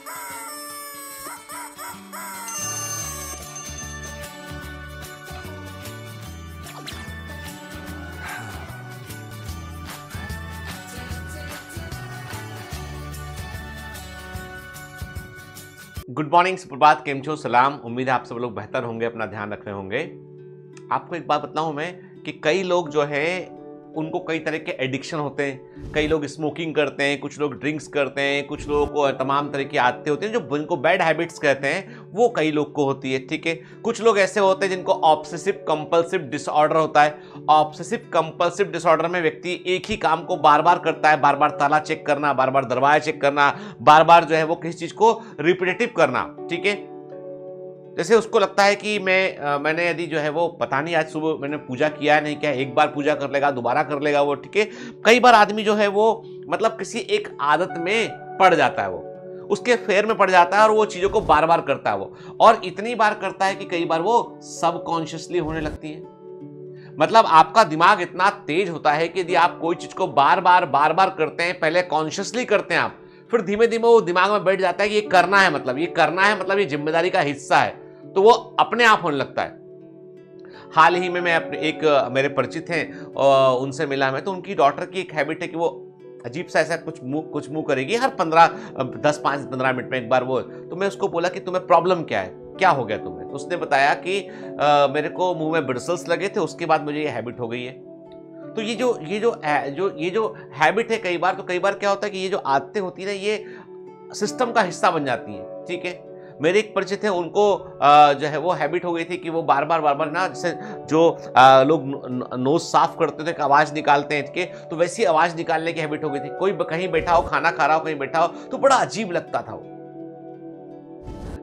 Good morning, सुप्रभात, केम छो, सलाम। उम्मीद है आप सब लोग बेहतर होंगे, अपना ध्यान रख रहे होंगे। आपको एक बात बताऊं मैं कि कई लोग जो है उनको कई तरह के एडिक्शन होते हैं। कई लोग स्मोकिंग करते हैं, कुछ लोग ड्रिंक्स करते हैं, कुछ लोगों को तमाम तरह की आदतें होती हैं जो जिनको बैड हैबिट्स कहते हैं, वो कई लोग को होती है। ठीक है, कुछ लोग ऐसे होते हैं जिनको ऑब्सेसिव कंपल्सिव डिसऑर्डर होता है। ऑब्सेसिव कंपल्सिव डिसऑर्डर में व्यक्ति एक ही काम को बार बार करता है, बार बार ताला चेक करना, बार बार दरवाजा चेक करना, बार बार जो है वो किसी चीज को रिपीटेटिव करना। ठीक है, जैसे उसको लगता है कि मैंने यदि जो है वो पता नहीं आज सुबह मैंने पूजा किया है नहीं क्या, एक बार पूजा कर लेगा, दोबारा कर लेगा वो। ठीक है, कई बार आदमी जो है वो मतलब किसी एक आदत में पड़ जाता है, वो उसके फेर में पड़ जाता है और वो चीजों को बार बार करता है वो, और इतनी बार करता है कि कई बार वो सबकॉन्शियसली होने लगती है। मतलब आपका दिमाग इतना तेज होता है कि यदि आप कोई चीज को बार बार करते हैं, पहले कॉन्शियसली करते हैं आप, फिर धीमे धीमे वो दिमाग में बैठ जाता है कि ये करना है, मतलब ये करना है, मतलब ये जिम्मेदारी का हिस्सा है, तो वो अपने आप होने लगता है। हाल ही में मैं अपने एक मेरे परिचित हैं और उनसे मिला मैं, तो उनकी डॉटर की एक हैबिट है कि वो अजीब सा ऐसा कुछ मुंह करेगी हर 10-15 मिनट में एक बार वो। तो मैं उसको बोला कि तुम्हें प्रॉब्लम क्या है, क्या हो गया तुम्हें? तो उसने बताया कि मेरे को मुंह में ब्रिसल्स लगे थे, उसके बाद मुझे ये हैबिट हो गई है। तो ये जो हैबिट है, कई बार क्या होता है कि ये जो आदतें होती है ना, ये सिस्टम का हिस्सा बन जाती है। ठीक है, मेरे एक परिचित है, उनको जो है वो हैबिट हो गई थी कि वो बार बार ना, जैसे जो लोग नोज साफ करते थे, एक आवाज निकालते हैं के, तो वैसी आवाज निकालने की हैबिट हो गई थी। कोई कहीं बैठा हो, खाना खा रहा हो, कहीं बैठा हो, तो बड़ा अजीब लगता था वो।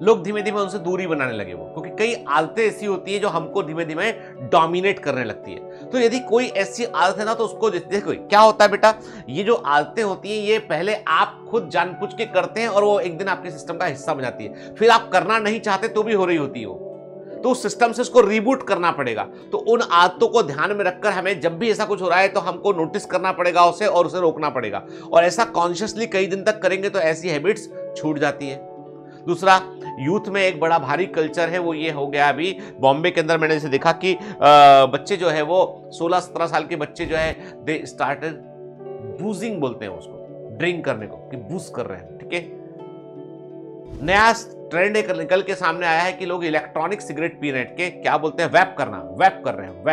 लोग धीमे धीमे उनसे दूरी बनाने लगे वो, क्योंकि कई आदतें ऐसी होती है जो हमको धीमे धीमे डोमिनेट करने लगती है। तो यदि कोई ऐसी आदत है ना, तो उसको देखो क्या होता है बेटा, ये जो आदतें होती हैं ये पहले आप खुद जानबूझ के करते हैं और वो एक दिन आपके सिस्टम का हिस्सा बन जाती है। फिर आप करना नहीं चाहते तो भी हो रही होती है वो, तो उस सिस्टम से उसको रिबूट करना पड़ेगा। तो उन आदतों को ध्यान में रखकर हमें जब भी ऐसा कुछ हो रहा है तो हमको नोटिस करना पड़ेगा उसे, और उसे रोकना पड़ेगा। और ऐसा कॉन्शियसली कई दिन तक करेंगे तो ऐसी हैबिट्स छूट जाती है। दूसरा, यूथ में एक बड़ा भारी कल्चर है, वो ये हो गया अभी बॉम्बे के अंदर मैंने जैसे देखा कि बच्चे जो है वो 16-17 साल के बच्चे जो है दे स्टार्टेड बूजिंग, बोलते हैं उसको, ड्रिंक करने को, कि बूज कर रहे हैं। ठीक है, नया ट्रेंड एक निकल के सामने आया है कि लोग इलेक्ट्रॉनिक सिगरेट पी रहे हैं। के क्या बोलते हैं, वैप करना, वैप कर रहे हैं,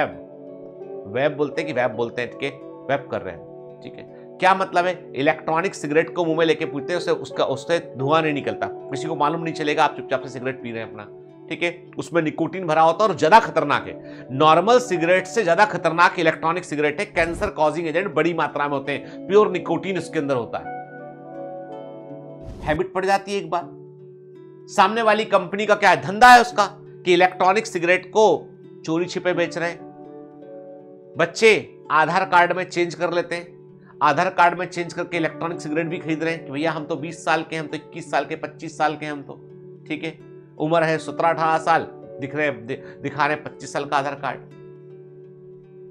वैप बोलते हैं कि वैप बोलते हैं, के वैप कर रहे हैं। ठीक है, क्या मतलब है, इलेक्ट्रॉनिक सिगरेट को मुंह में लेके पूछते हैं, उससे धुआं नहीं निकलता, किसी को मालूम नहीं चलेगा, आप चुपचाप से सिगरेट पी रहे हैं अपना। ठीक है, उसमें निकोटीन भरा होता है और ज्यादा खतरनाक है, नॉर्मल सिगरेट से ज्यादा खतरनाक इलेक्ट्रॉनिक सिगरेट है। कैंसर कॉजिंग एजेंट बड़ी मात्रा में होते हैं, प्योर निकोटीन उसके अंदर होता है। हैबिट पड़ जाती है एक बार। सामने वाली कंपनी का क्या है, धंधा है उसका कि इलेक्ट्रॉनिक सिगरेट को चोरी छिपे बेच रहे हैं। बच्चे आधार कार्ड में चेंज कर लेते हैं, आधार कार्ड में चेंज करके इलेक्ट्रॉनिक सिगरेट भी खरीद रहे हैं कि भैया हम तो 20 साल के, हम तो 21 साल के, 25 साल के हम तो। ठीक है, उम्र है 17-18 साल, दिखा रहे 25 साल का आधार कार्ड।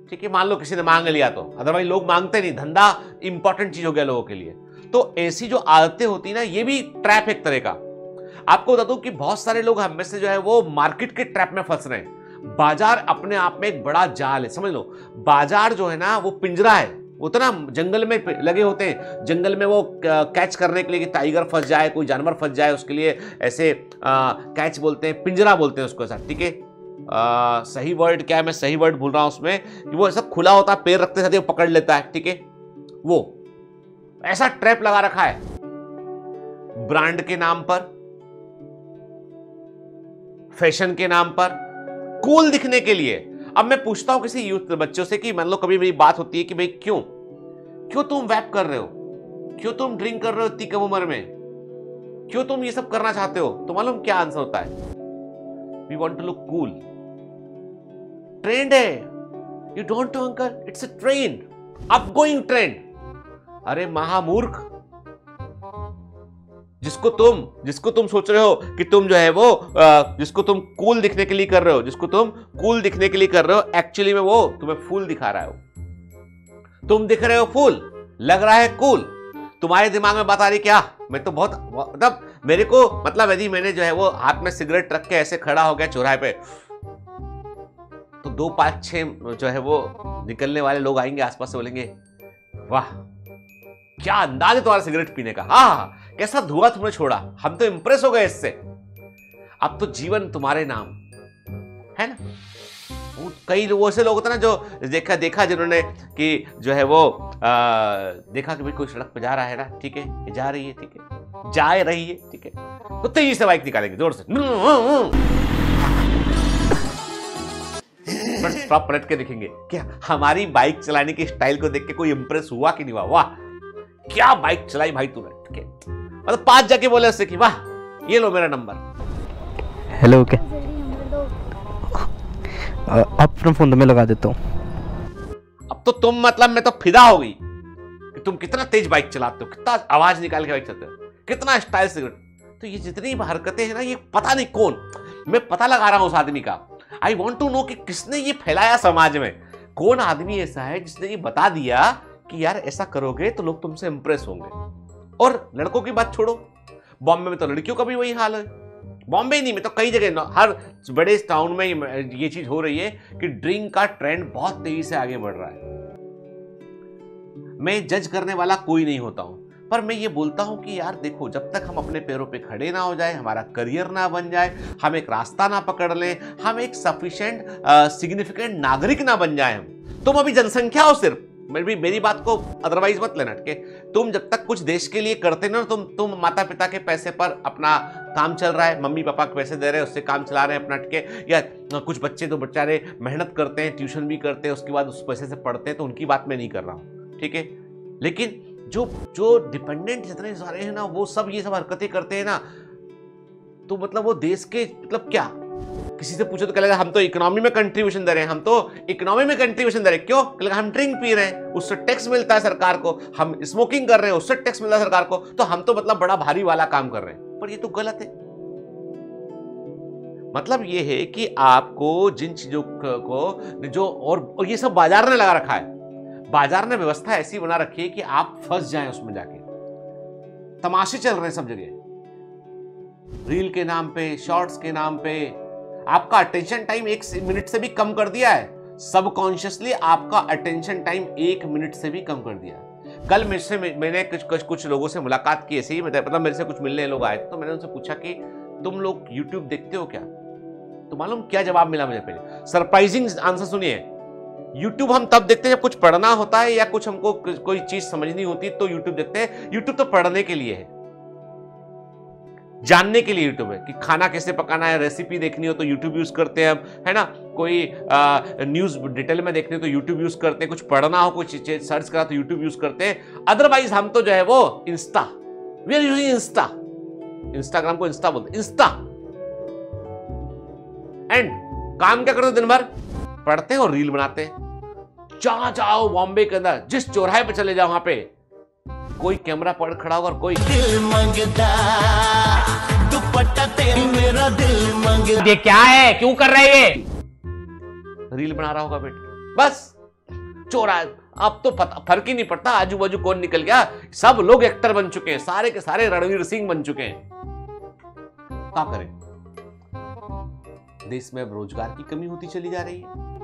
ठीक है, मान लो किसी ने मांग लिया तो, अदरवाइज लोग मांगते नहीं, धंधा इंपॉर्टेंट चीज हो गया लोगों के लिए। तो ऐसी जो आदतें होती ना, ये भी ट्रैप एक तरह का। आपको बता दूं कि बहुत सारे लोग हम में से जो है वो मार्केट के ट्रैप में फंस रहे हैं। बाजार अपने आप में एक बड़ा जाल है, समझ लो। बाजार जो है ना वो पिंजरा है, वो तो ना जंगल में लगे होते हैं, जंगल में वो कैच करने के लिए कि टाइगर फंस जाए, कोई जानवर फंस जाए, उसके लिए ऐसे कैच बोलते हैं, पिंजरा बोलते हैं उसको ऐसा। ठीक है, सही वर्ड क्या है, मैं सही वर्ड भूल रहा हूं उसमें, कि वो ऐसा खुला होता है, पैर रखते साथ वो पकड़ लेता है। ठीक है, वो ऐसा ट्रैप लगा रखा है ब्रांड के नाम पर, फैशन के नाम पर, कूल दिखने के लिए। अब मैं पूछता हूं किसी यूथ बच्चों से कि मान लो कभी मेरी बात होती है कि भाई क्यों तुम वैप कर रहे हो, क्यों तुम ड्रिंक कर रहे हो इतनी कम उम्र में, क्यों तुम ये सब करना चाहते हो, तो मालूम क्या आंसर होता है, we want to look cool. Trend है, you don't know uncle, it's a trend, upgoing trend. अरे महामूर्ख, जिसको तुम सोच रहे हो कि तुम जो है वो जिसको तुम कूल दिखने के लिए कर रहे हो, एक्चुअली में वो तुम्हें फूल दिखा रहा है। तुम दिख रहे हो फूल, लग रहा है कूल, तुम्हारे दिमाग में बात आ रही क्या, मैं तो बहुत, मतलब मेरे को मतलब यदि मैंने जो है वो हाथ में सिगरेट रख के ऐसे खड़ा हो गया चौराहे पे, तो 2 5 6 जो है वो निकलने वाले लोग आएंगे आसपास से, बोलेंगे वाह क्या अंदाज है तुम्हारा सिगरेट पीने का, हाँ कैसा धुआं तुमने छोड़ा, हम तो इंप्रेस हो गए इससे, अब तो जीवन तुम्हारे नाम, है ना। कई लोग ऐसे लोग होते हैं ना जो देखा जिन्होंने कि जो है वो देखा कि भाई कोई सड़क पे जा रहा है ना, ठीक है जा रही है, ठीक है जा रही है, ठीक है, तो तेजी से बाइक निकालेंगे जोर से, पलट के देखेंगे क्या हमारी बाइक चलाने की स्टाइल को देख के कोई इंप्रेस हुआ कि नहीं हुआ, वाह क्या बाइक चलाई भाई तूने, ठीक है, मतलब 5 जाके बोले उससे कि वाह ये लो मेरा नंबर। हेलो क्या अपना फोन तो मैं लगा देता हूँ। अब तो तुम मतलब मैं तो फिदा हो गई कि तुम कितना तेज बाइक चलाते हो, कितना आवाज निकाल के बाइक चलाते हो, कितना स्टाइल से। तो ये जितनी हरकतें हैं ना, ये पता नहीं कौन, मैं पता लगा रहा हूं उस आदमी का। आई वॉन्ट टू नो कि किसने ये फैलाया समाज में, कौन आदमी ऐसा है जिसने ये बता दिया कि यार ऐसा करोगे तो लोग तुमसे इंप्रेस होंगे। और लड़कों की बात छोड़ो, बॉम्बे में तो लड़कियों का भी वही हाल है, बॉम्बे ही नहीं मैं तो कई जगह हर बड़े टाउन में ये चीज हो रही है कि ड्रिंक का ट्रेंड बहुत तेजी से आगे बढ़ रहा है। मैं जज करने वाला कोई नहीं होता हूं, पर मैं ये बोलता हूं कि यार देखो, जब तक हम अपने पैरों पे खड़े ना हो जाए, हमारा करियर ना बन जाए, हम एक रास्ता ना पकड़ लें, हम एक सफिशिएंट सिग्निफिकेंट नागरिक ना बन जाए, हम तुम अभी जनसंख्या हो सिर्फ, मेरी बात को अदरवाइज मत लेना, ठीक है। तुम जब तक कुछ देश के लिए करते ना, तुम माता पिता के पैसे पर अपना काम चल रहा है, मम्मी पापा के पैसे दे रहे हैं, उससे काम चला रहे हैं अपना, ठीक है। या कुछ बच्चे तो बेचारे मेहनत करते हैं, ट्यूशन भी करते हैं, उसके बाद उस पैसे से पढ़ते हैं, तो उनकी बात मैं नहीं कर रहा हूँ, ठीक है। लेकिन जो डिपेंडेंट जितने सारे हैं ना, वो सब ये सब हरकतें करते हैं ना, तो मतलब वो देश के मतलब क्या, किसी से पूछो तो कहेगा हम तो इकोनॉमी में कंट्रीब्यूशन दे रहे हैं, हम तो इकोनॉमी में कंट्रीब्यूशन दे रहे हैं, क्यों? कहेगा हम ड्रिंक पी रहे हैं, उससे टैक्स मिलता है सरकार को, हम स्मोकिंग कर रहे हैं, उससे टैक्स मिलता है सरकार को, तो हम तो मतलब बड़ा भारी वाला काम कर रहे हैं। पर ये तो गलत है। मतलब ये है कि आपको जिन चीजों को जो और ये सब बाजार ने लगा रखा है, बाजार ने व्यवस्था ऐसी बना रखी है कि आप फंस जाएं उसमें जाके। तमाशे चल रहे हैं सब जगह, रील के नाम पे, शॉर्ट्स के नाम पे आपका अटेंशन टाइम 1 मिनट से भी कम कर दिया है। सबकॉन्शियसली आपका अटेंशन टाइम 1 मिनट से भी कम कर दिया है। कल मैंने कुछ लोगों से मुलाकात की, ऐसे ही मतलब मेरे से कुछ मिलने लोग आए, तो मैंने उनसे पूछा कि तुम लोग यूट्यूब देखते हो क्या? तो मालूम क्या जवाब मिला मुझे? पहले सरप्राइजिंग आंसर सुनिए। यूट्यूब हम तब देखते हैं जब कुछ पढ़ना होता है या कुछ हमको कोई चीज समझनी होती है तो यूट्यूब देखते हैं। यूट्यूब तो पढ़ने के लिए है, जानने के लिए यूट्यूब है कि खाना कैसे पकाना है, रेसिपी देखनी हो तो यूट्यूब यूज करते हैं हम, है ना। कोई न्यूज डिटेल में देखनी हो तो यूट्यूब यूज करते हैं, कुछ पढ़ना हो, कुछ सर्च करा तो यूट्यूब यूज करते हैं। अदरवाइज हम तो जो है वो वी आर यूजिंग इंस्टाग्राम को इंस्टा बोलते, इंस्टा। एंड काम क्या करते दिन भर? पढ़ते हैं और रील बनाते हैं। जहां जाओ बॉम्बे के अंदर, जिस चौराहे पे चले जाओ, वहां पे कोई कैमरा पकड़ खड़ा होगा और कोई दिल मंगता दुपट्टा तेरी मेरा दिल मंगता, ये क्या है, क्यों कर रहे हैं ये? रील बना रहा होगा बेटे, बस चौराहे। अब तो फर्क ही नहीं पड़ता आजू बाजू कौन निकल गया, सब लोग एक्टर बन चुके हैं, सारे के सारे रणवीर सिंह बन चुके हैं। क्या करें? देश में अब रोजगार की कमी होती चली जा रही है।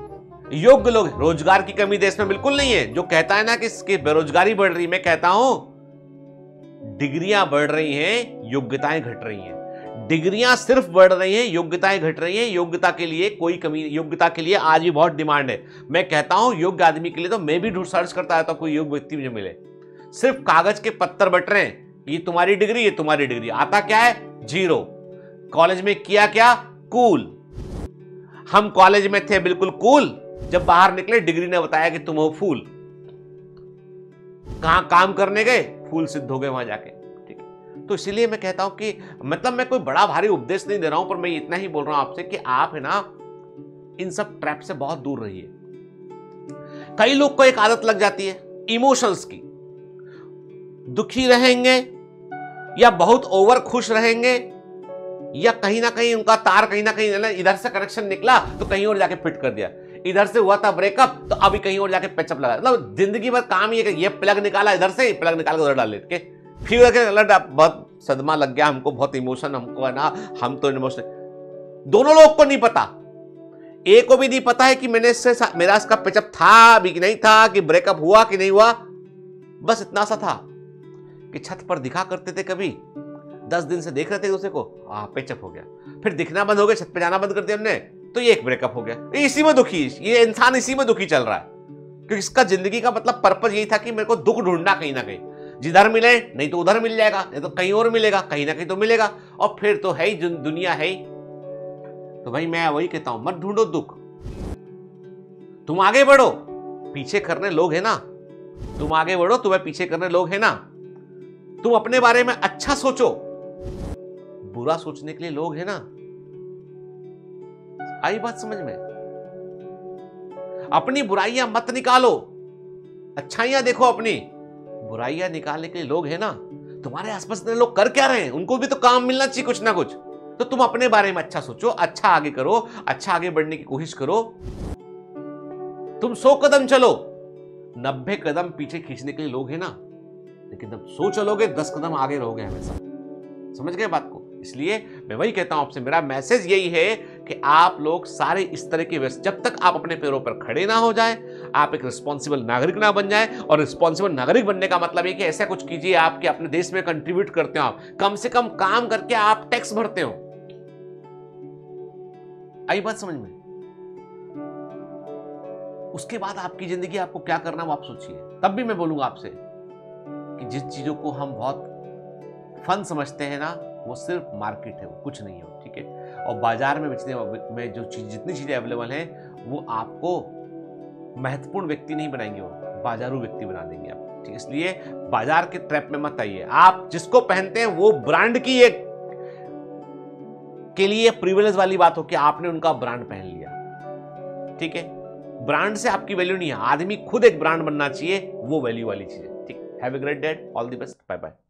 योग्य लोग, रोजगार की कमी देश में बिल्कुल नहीं है। जो कहता है ना कि बेरोजगारी बढ़ रही, मैं कहता हूं डिग्रियां बढ़ रही हैं, योग्यताएं घट रही हैं। डिग्रियां सिर्फ बढ़ रही हैं, योग्यताएं घट रही हैं। योग्यता के लिए कोई कमी, योग्यता के लिए आज भी बहुत डिमांड है। मैं कहता हूं योग्य आदमी के लिए तो मैं भी ढूंढ सर्च करता है तो कोई योग्य व्यक्ति मुझे मिले। सिर्फ कागज के पत्थर बट रहे हैं, ये तुम्हारी डिग्री, ये तुम्हारी डिग्री। आता क्या है? 0। कॉलेज में किया क्या? कूल। हम कॉलेज में थे बिल्कुल कूल, जब बाहर निकले डिग्री ने बताया कि तुम हो फूल। कहां काम करने गए, फूल सिद्ध हो गए वहां जाके, ठीक है। तो इसीलिए मैं कहता हूं कि मतलब मैं कोई बड़ा भारी उपदेश नहीं दे रहा हूं, पर मैं इतना ही बोल रहा हूं आपसे कि आप है ना इन सब ट्रैप से बहुत दूर रहिए। कई लोग को एक आदत लग जाती है इमोशंस की, दुखी रहेंगे या बहुत ओवर खुश रहेंगे, या कहीं ना कहीं उनका तार कहीं ना कहीं इधर से कनेक्शन निकला तो कहीं और जाके फिट कर दिया, इधर से हुआ था ब्रेकअप तो अभी कहीं और जाके पैचअप लगा। मतलब जिंदगी भर काम ये प्लग निकाला इधर से, प्लग निकाल कर उधर डाल ले, फील करके अलर्ट, बहुत सदमा लग गया हमको, बहुत इमोशन हमको है ना, हम तो इमोशन। दोनों लोग को नहीं पता, ए को भी नहीं पता है कि मैंने इससे मेरा इसका पेचअप था भी कि नहीं था, कि ब्रेकअप हुआ कि नहीं हुआ। बस इतना सा था कि छत पर दिखा करते थे, कभी 10 दिन से देख रहे थे दूसरे को, पेचअप हो गया, फिर दिखना बंद हो गया, छत पे जाना बंद कर दिया हमने, तो ये एक ब्रेकअप हो गया। इसी में दुखी, ये इंसान इसी में दुखी चल रहा है, क्योंकि इसका जिंदगी का मतलब पर्पज यही था कि मेरे को दुख ढूंढना कहीं ना कहीं, जिधर मिले नहीं तो उधर मिल जाएगा, नहीं तो कहीं और मिलेगा, कहीं ना कहीं तो मिलेगा, और फिर तो है ही दुनिया है ही। तो भाई मैं वही कहता हूं, मत ढूंढो दुख, तुम आगे बढ़ो, पीछे करने लोग है ना, तुम आगे बढ़ो, तुम्हें पीछे करने लोग है ना, तुम अपने बारे में अच्छा सोचो, बुरा सोचने के लिए लोग है ना। आई बात समझ में? अपनी बुराइयां मत निकालो, अच्छाइयां देखो, अपनी बुराइयां निकालने के लिए लोग है ना। तुम्हारे आसपास के लोग कर क्या रहे हैं, उनको भी तो काम मिलना चाहिए कुछ ना कुछ। तो तुम अपने बारे में अच्छा सोचो, अच्छा आगे करो, अच्छा आगे बढ़ने की कोशिश करो। तुम 100 कदम चलो, 90 कदम पीछे खींचने के लिए लोग है ना, लेकिन जब 100 चलोगे 10 कदम आगे रहोगे हमेशा। समझ गए बात को? इसलिए मैं वही कहता हूं आपसे, मेरा मैसेज यही है कि आप लोग सारे इस तरह के व्यस्त, जब तक आप अपने पैरों पर खड़े ना हो जाए, आप एक रिस्पॉन्सिबल नागरिक ना बन जाए। और रिस्पॉन्सिबल नागरिक बनने का मतलब है कि ऐसा कुछ कीजिए आप कि अपने देश में कंट्रीब्यूट करते हो, आप कम से कम काम करके आप टैक्स भरते हो। आई बात समझ में? उसके बाद आपकी जिंदगी आपको क्या करना है वो आप सोचिए। तब भी मैं बोलूंगा आपसे कि जिस चीजों को हम बहुत फन समझते हैं ना, वो सिर्फ मार्केट है, वो कुछ नहीं है, ठीक है। और बाजार में बेचने में जो चीज, जितनी चीजें अवेलेबल हैं, वो आपको महत्वपूर्ण व्यक्ति नहीं बनाएंगे, वो बाजारू व्यक्ति बना देंगे आप, ठीक। इसलिए बाजार के ट्रैप में मत आइए। आप जिसको पहनते हैं वो ब्रांड की एक के लिए प्रिविलेज वाली बात हो कि आपने उनका ब्रांड पहन लिया, ठीक है। ब्रांड से आपकी वैल्यू नहीं है, आदमी खुद एक ब्रांड बनना चाहिए, वो वैल्यू वाली चीज है, ठीक। Have a great day, all the best, bye bye.